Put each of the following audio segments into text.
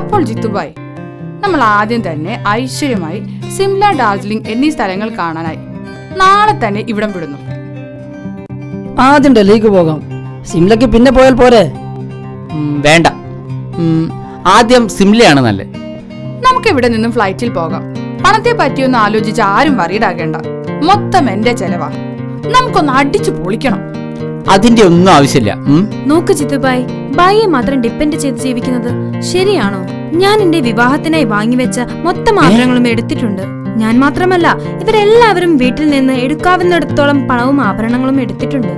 അപ്പോൾ ജിത്തുഭായ്, നമ്മൾ ആദ്യം തന്നെ ഐശ്വര്യമായി സിംല, ഡാർജിലിംഗ് എന്നീ സ്ഥലങ്ങൾ കാണാനായി നാളെ തന്നെ ഇവിടം വിടുന്നു. ആദ്യം ഡൽഹിക്ക് പോകാം, സിംലക്ക് പിന്നെ പോയാൽ പോരെ? വേണ്ട, ആദ്യം സിംലയാണ് നല്ലത്. നമുക്ക് ഇവിടെ നിന്നും ഫ്ലൈറ്റിൽ പോകാം. പണത്തെ പറ്റിയൊന്നും ആലോചിച്ച് ആരും വറീഡാകേണ്ട. മൊത്തം എന്റെ ചെലവാ. നമുക്കൊന്ന് അടിച്ചു പൊളിക്കണം. അതിന്റെ ഒന്നും ആവശ്യമില്ല. നോക്ക് ജിത്തുഭായ്, ഭായിയെ മാത്രം ഡിപ്പെൻഡ് ചെയ്ത് ജീവിക്കുന്നത് ശരിയാണോ? ഞാൻ എന്റെ വിവാഹത്തിനായി വാങ്ങിവെച്ച മൊത്തം ആഭരണങ്ങളും എടുത്തിട്ടുണ്ട്. ഞാൻ മാത്രമല്ല, ഇവരെല്ലാവരും വീട്ടിൽ നിന്ന് എടുക്കാവുന്നിടത്തോളം പണവും ആഭരണങ്ങളും എടുത്തിട്ടുണ്ട്.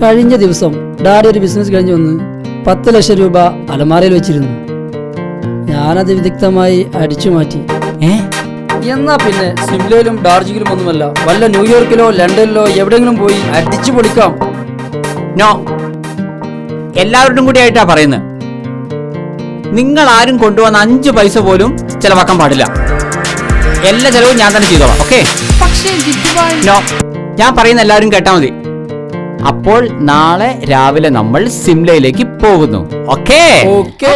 കഴിഞ്ഞ ദിവസം ഡാഡി ഒരു ബിസിനസ് കഴിഞ്ഞു വന്ന് 10 ലക്ഷം രൂപ അലമാരയിൽ വെച്ചിരുന്നു. ഞാനത് വിദഗ്ധമായി അടിച്ചു മാറ്റി. എന്നാ പിന്നെ സിംലയിലും ഡാർജിലിംഗിലും ഒന്നുമല്ല, വല്ല ന്യൂയോർക്കിലോ ലണ്ടനിലോ എവിടെയെങ്കിലും പോയി അടിച്ചു പൊളിക്കാം. നോ, എല്ലാവരുടെയും കൂടി ആയിട്ടാ പറയുന്നത്. നിങ്ങൾ ആരും കൊണ്ടുവന്ന 5 പൈസ പോലും ചെലവാക്കാൻ പാടില്ല. എല്ലാ ചെലവും ഞാൻ തന്നെ ചെയ്തോളാം. ഓക്കെ? പക്ഷേ ജിത്തുഭായ്, നോ, ഞാൻ പറയുന്ന എല്ലാവരും കേട്ടാ മതി. അപ്പോൾ നാളെ രാവിലെ നമ്മൾ സിംലയിലേക്ക് പോകുന്നു. ഓക്കെ? ഓക്കെ.